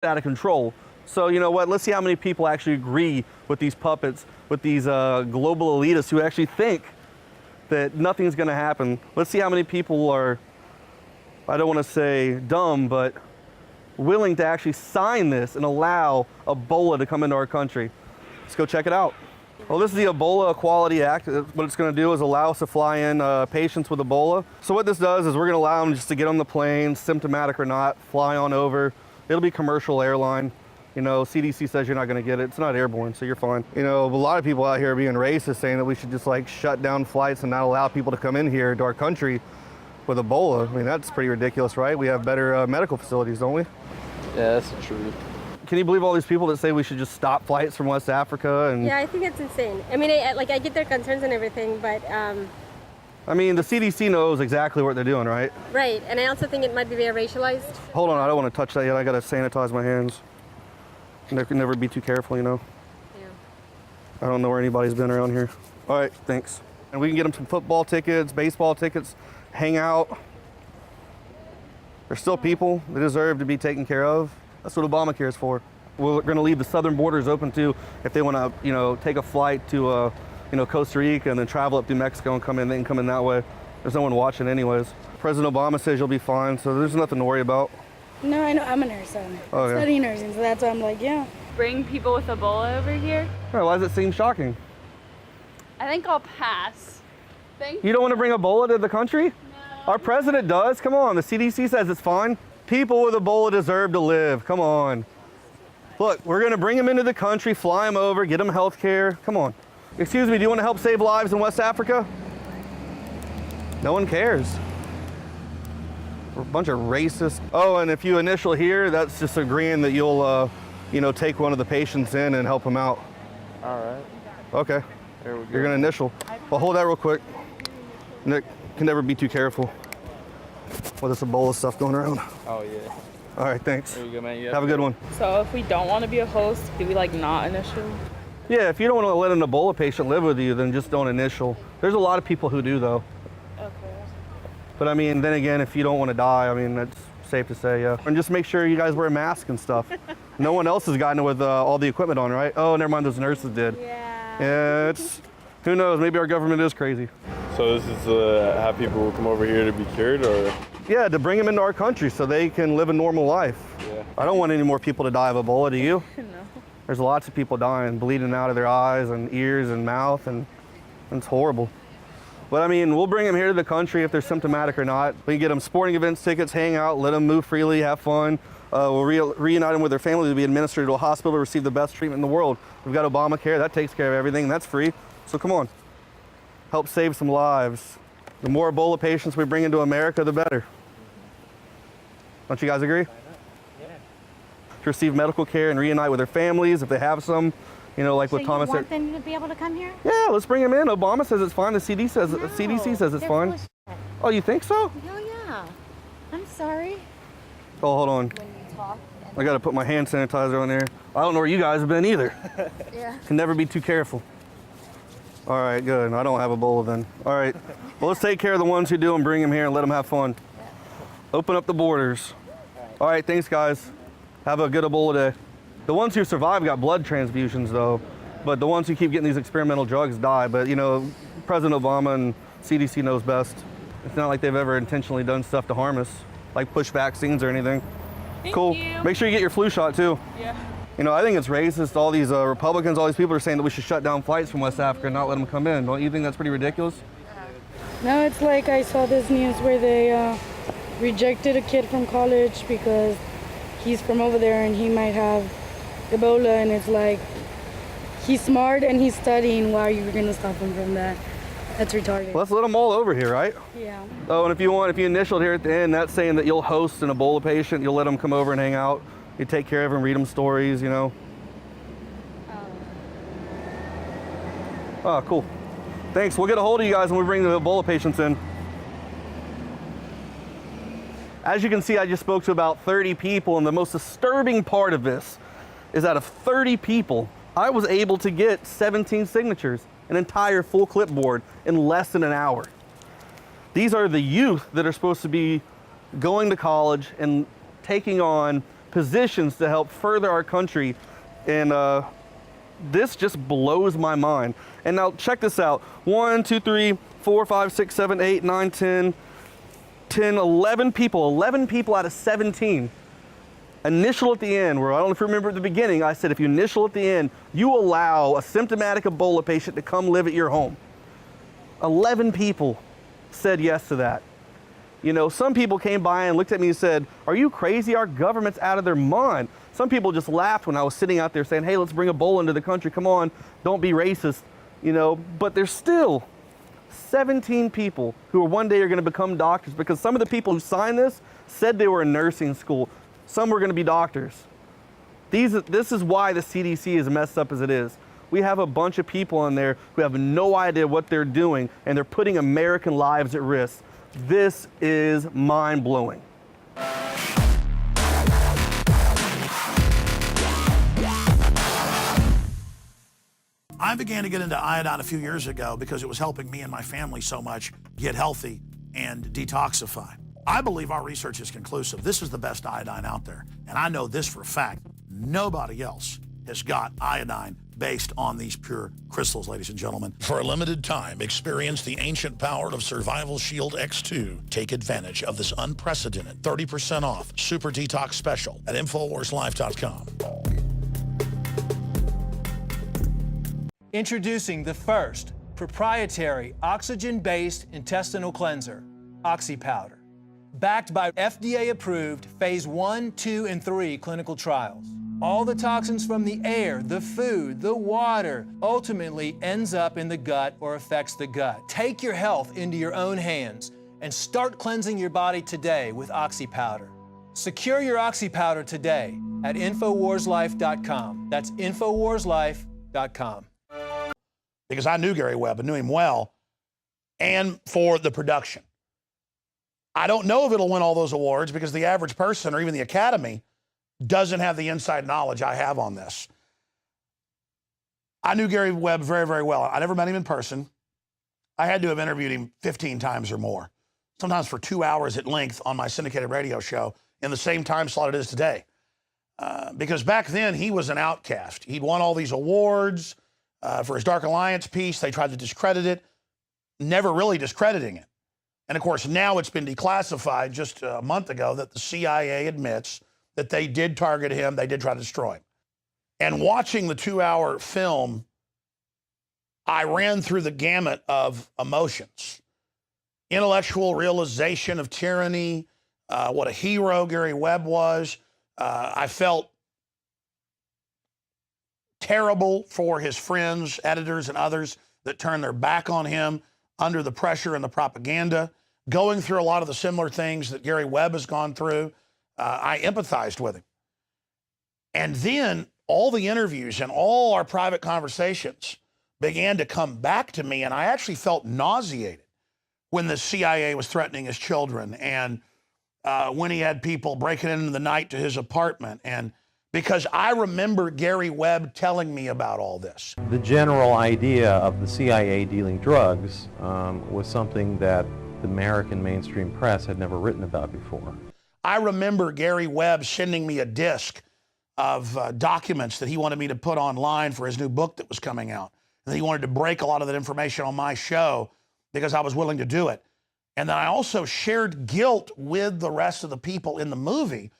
out of control. So you know what, let's see how many people actually agree with these puppets, with these global elitists who actually think that nothing's gonna happen. Let's see how many people are, I don't wanna say dumb, but willing to actually sign this and allow Ebola to come into our country. Let's go check it out. Well, this is the Ebola Equality Act. What it's gonna do is allow us to fly in patients with Ebola. So what this does is we're gonna allow them just to get on the plane, symptomatic or not, fly on over. It'll be commercial airline. You know, CDC says you're not gonna get it. It's not airborne, so you're fine. You know, a lot of people out here are being racist, saying that we should just like shut down flights and not allow people to come in here to our country with Ebola. I mean, that's pretty ridiculous, right? We have better medical facilities, don't we? Yeah, that's the truth. Can you believe all these people that say we should just stop flights from West Africa? And yeah, I think it's insane. I mean, I get their concerns and everything, but I mean, the CDC knows exactly what they're doing, right? Right, and I also think it might be very racialized. Hold on, I don't want to touch that yet. I gotta sanitize my hands. Never be too careful, you know? Yeah. I don't know where anybody's been around here. All right, thanks. And we can get them some football tickets, baseball tickets, hang out. There's still people that deserve to be taken care of. That's what Obamacare is for. We're gonna leave the southern borders open too if they wanna, you know, take a flight to, you know, Costa Rica and then travel up through Mexico and come in, they can come in that way. There's no one watching anyways. President Obama says you'll be fine, so there's nothing to worry about. No, I know, I'm a nurse, I'm studying nursing, so that's why I'm like, yeah. Bring people with Ebola over here? Right, why does it seem shocking? I think I'll pass. You don't want to bring Ebola to the country? No. Our president does, come on, the CDC says it's fine. People with Ebola deserve to live, come on. Look, we're gonna bring them into the country, fly them over, get them health care, come on. Excuse me, do you want to help save lives in West Africa? No one cares. We're a bunch of racists. Oh, and if you initial here, that's just agreeing that you'll, you know, take one of the patients in and help them out. All right. Okay. There we go. You're gonna initial. Well, hold that real quick. Nick, can never be too careful with this Ebola stuff going around. Oh, yeah. All right, thanks. There you go, man. You have a good one. So if we don't want to be a host, do we like not initial? Yeah, if you don't want to let an Ebola patient live with you, then just don't initial. There's a lot of people who do, though. Okay. But I mean, then again, if you don't want to die, I mean, that's safe to say, yeah. And just make sure you guys wear masks and stuff. No one else has gotten it with all the equipment on, right? Oh, never mind, those nurses did. Yeah, it's, who knows, maybe our government is crazy. So this is to have people come over here to be cured, or? Yeah, to bring them into our country so they can live a normal life. Yeah. I don't want any more people to die of Ebola, do you? No. There's lots of people dying, bleeding out of their eyes and ears and mouth, and it's horrible. But I mean, we'll bring them here to the country if they're symptomatic or not. We can get them sporting events tickets, hang out, let them move freely, have fun. We'll reunite them with their family to be administered to a hospital to receive the best treatment in the world. We've got Obamacare, that takes care of everything, and that's free. So come on, help save some lives. The more Ebola patients we bring into America, the better. Don't you guys agree? To receive medical care and reunite with their families if they have some, you know, like So what Thomas you want said. them to be able to come here? Yeah, let's bring them in. Obama says it's fine. The CDC says it's they're fine. full of shit. Oh, you think so? Hell yeah. I'm sorry. Oh, hold on. When you talk. I got to put my hand sanitizer on there. I don't know where you guys have been either. Yeah. Can never be too careful. All right, good. I don't have Ebola then. All right. Well, let's take care of the ones who do and bring them here and let them have fun. Open up the borders. All right, thanks, guys. Have a good Ebola day. The ones who survive got blood transfusions, though. But the ones who keep getting these experimental drugs die. But, you know, President Obama and CDC knows best. It's not like they've ever intentionally done stuff to harm us, like push vaccines or anything. Thank Cool. you. Make sure you get your flu shot, too. Yeah. You know, I think it's racist. All these Republicans, all these people are saying that we should shut down flights from West Africa and not let them come in. Don't you think that's pretty ridiculous? No, it's like I saw this news where they rejected a kid from college because he's from over there and he might have Ebola, and it's like he's smart and he's studying. Why are you gonna stop him from that? That's retarded. Let's let them all over here, right? Yeah. Oh, and if you initialed here at the end, that's saying that you'll host an Ebola patient. You'll let them come over and hang out. You take care of them, read them stories, you know. Oh, cool. Thanks. We'll get a hold of you guys when we bring the Ebola patients in. As you can see, I just spoke to about 30 people, and the most disturbing part of this is out of 30 people, I was able to get 17 signatures, an entire full clipboard in less than an hour. These are the youth that are supposed to be going to college and taking on positions to help further our country. And this just blows my mind. And now check this out. 1, 2, 3, 4, 5, 6, 7, 8, 9, 10, 11 people. 11 people out of 17. Initial at the end, where I don't know if you remember at the beginning, I said if you initial at the end, you allow a symptomatic Ebola patient to come live at your home. 11 people said yes to that. You know, some people came by and looked at me and said, are you crazy? Our government's out of their mind. Some people just laughed when I was sitting out there saying, hey, let's bring Ebola into the country. Come on, don't be racist. You know, but there's still 17 people who one day are going to become doctors, because some of the people who signed this said they were in nursing school. Some were going to be doctors. This is why the CDC is messed up as it is. We have a bunch of people in there who have no idea what they're doing, and they're putting American lives at risk. This is mind-blowing. I began to get into iodine a few years ago because it was helping me and my family so much get healthy and detoxify. I believe our research is conclusive. This is the best iodine out there. And I know this for a fact. Nobody else has got iodine based on these pure crystals, ladies and gentlemen. For a limited time, experience the ancient power of Survival Shield X2. Take advantage of this unprecedented 30% off Super Detox Special at InfoWarsLife.com. Introducing the first proprietary oxygen-based intestinal cleanser, OxyPowder. Backed by FDA-approved phase 1, 2, and 3 clinical trials. All the toxins from the air, the food, the water, ultimately ends up in the gut or affects the gut. Take your health into your own hands and start cleansing your body today with OxyPowder. Secure your OxyPowder today at InfoWarsLife.com. That's InfoWarsLife.com. Because I knew Gary Webb and knew him well, and for the production. I don't know if it'll win all those awards because the average person or even the Academy doesn't have the inside knowledge I have on this. I knew Gary Webb very, very well. I never met him in person. I had to have interviewed him 15 times or more, sometimes for 2 hours at length on my syndicated radio show in the same time slot it is today. Because back then he was an outcast. He'd won all these awards for his Dark Alliance piece. They tried to discredit it, never really discrediting it. And of course, now it's been declassified just a month ago that the CIA admits that they did target him, they did try to destroy him. And watching the 2-hour film, I ran through the gamut of emotions. Intellectual realization of tyranny, what a hero Gary Webb was. I felt terrible for his friends, editors, and others that turned their back on him under the pressure and the propaganda, going through a lot of the similar things that Gary Webb has gone through. I empathized with him. And then all the interviews and all our private conversations began to come back to me, and I actually felt nauseated when the CIA was threatening his children, and when he had people breaking into the night to his apartment, and because I remember Gary Webb telling me about all this. The general idea of the CIA dealing drugs was something that the American mainstream press had never written about before. I remember Gary Webb sending me a disc of documents that he wanted me to put online for his new book that was coming out. And he wanted to break a lot of that information on my show because I was willing to do it. And then I also shared guilt with the rest of the people in the movie,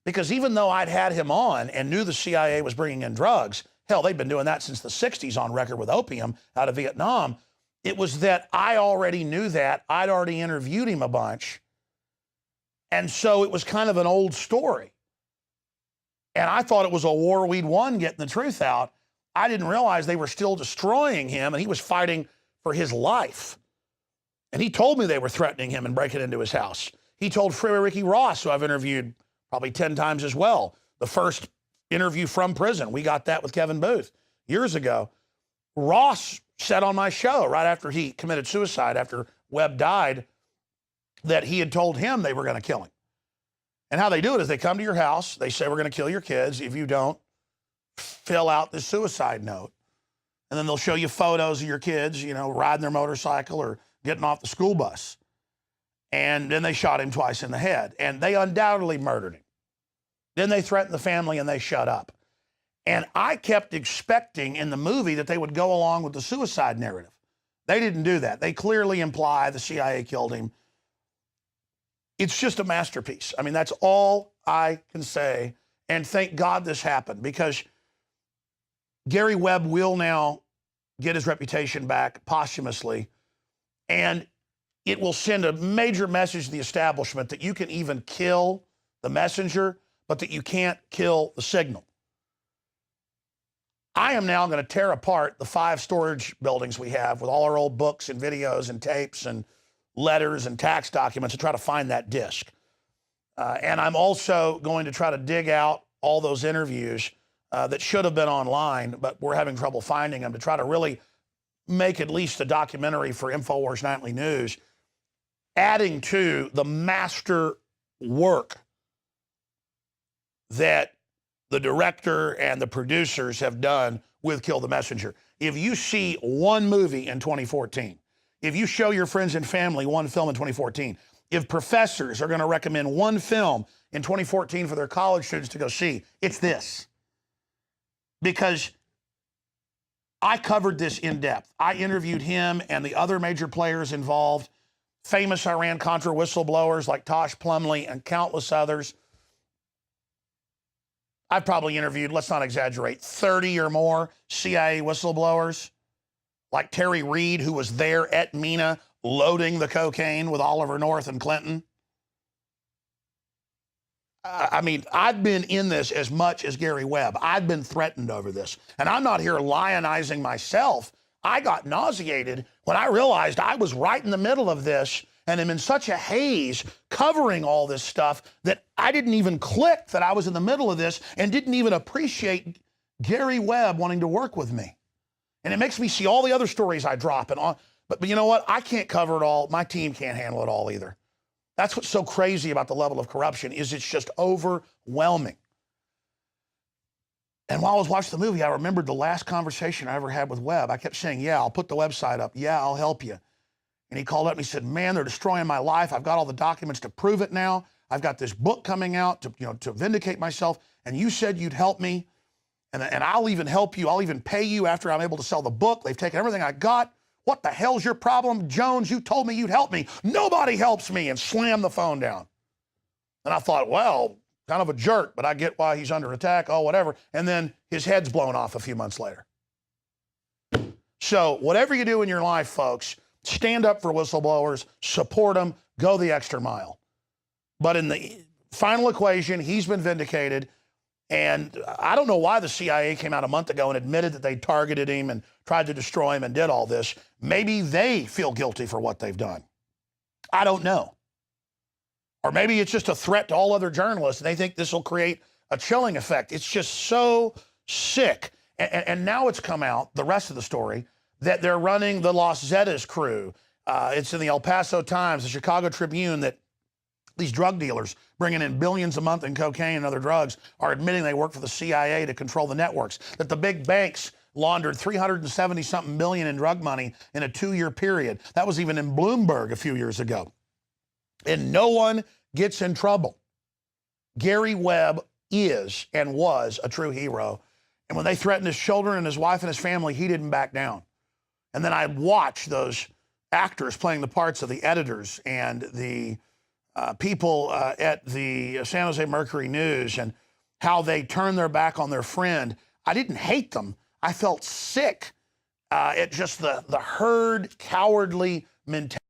because even though I'd had him on and knew the CIA was bringing in drugs, hell, they'd been doing that since the 60s on record with opium out of Vietnam, it was that I already knew that. I'd already interviewed him a bunch. And so it was kind of an old story. And I thought it was a war we'd won getting the truth out. I didn't realize they were still destroying him, and he was fighting for his life. And he told me they were threatening him and breaking into his house. He told Freeway Ricky Ross, who I've interviewed probably 10 times as well, the first interview from prison. We got that with Kevin Booth years ago. Ross said on my show right after he committed suicide, after Webb died, that he had told him they were going to kill him. And how they do it is they come to your house, they say, we're going to kill your kids. If you don't, fill out this suicide note. And then they'll show you photos of your kids, you know, riding their motorcycle or getting off the school bus. And then they shot him twice in the head. And they undoubtedly murdered him. Then they threaten the family and they shut up. And I kept expecting in the movie that they would go along with the suicide narrative. They didn't do that. They clearly imply the CIA killed him. It's just a masterpiece. I mean, that's all I can say. And thank God this happened, because Gary Webb will now get his reputation back posthumously. And it will send a major message to the establishment that you can even kill the messenger, but that you can't kill the signal. I am now going to tear apart the 5 storage buildings we have with all our old books and videos and tapes and letters and tax documents to try to find that disc. And I'm also going to try to dig out all those interviews that should have been online, but we're having trouble finding them, to try to really make at least a documentary for INFOWARS Nightly News, adding to the master work that the director and the producers have done with Kill the Messenger. If you see one movie in 2014, if you show your friends and family one film in 2014, if professors are going to recommend one film in 2014 for their college students to go see, it's this. Because I covered this in depth. I interviewed him and the other major players involved, famous Iran-Contra whistleblowers like Tosh Plumlee and countless others. I've probably interviewed, let's not exaggerate, 30 or more CIA whistleblowers, like Terry Reid, who was there at Mina loading the cocaine with Oliver North and Clinton. I mean, I've been in this as much as Gary Webb. I've been threatened over this. And I'm not here lionizing myself. I got nauseated when I realized I was right in the middle of this, and am in such a haze covering all this stuff that I didn't even click that I was in the middle of this, and didn't even appreciate Gary Webb wanting to work with me. And it makes me see all the other stories I drop. But you know what? I can't cover it all. My team can't handle it all either. That's what's so crazy about the level of corruption, is it's just overwhelming. And while I was watching the movie, I remembered the last conversation I ever had with Webb. I kept saying, yeah, I'll put the website up. Yeah, I'll help you. And he called up and he said, man, they're destroying my life. I've got all the documents to prove it now. I've got this book coming out to vindicate myself. And you said you'd help me. And I'll even help you. I'll even pay you after I'm able to sell the book. They've taken everything I got. What the hell's your problem? Jones, you told me you'd help me. Nobody helps me. And slammed the phone down. And I thought, well, kind of a jerk, but I get why he's under attack. Oh, whatever. And then his head's blown off a few months later. So whatever you do in your life, folks, stand up for whistleblowers, support them, go the extra mile. But in the final equation, he's been vindicated. And I don't know why the CIA came out a month ago and admitted that they targeted him and tried to destroy him and did all this. Maybe they feel guilty for what they've done. I don't know. Or maybe it's just a threat to all other journalists, and they think this will create a chilling effect. It's just so sick. And now it's come out, the rest of the story, that they're running the Los Zetas crew. It's in the El Paso Times, the Chicago Tribune, that these drug dealers bringing in billions a month in cocaine and other drugs are admitting they work for the CIA to control the networks. That the big banks laundered 370-something million in drug money in a 2-year period. That was even in Bloomberg a few years ago. And no one gets in trouble. Gary Webb is and was a true hero. And when they threatened his children and his wife and his family, he didn't back down. And then I watched those actors playing the parts of the editors and the people at the San Jose Mercury News, and how they turned their back on their friend. I didn't hate them. I felt sick at just the herd, cowardly mentality.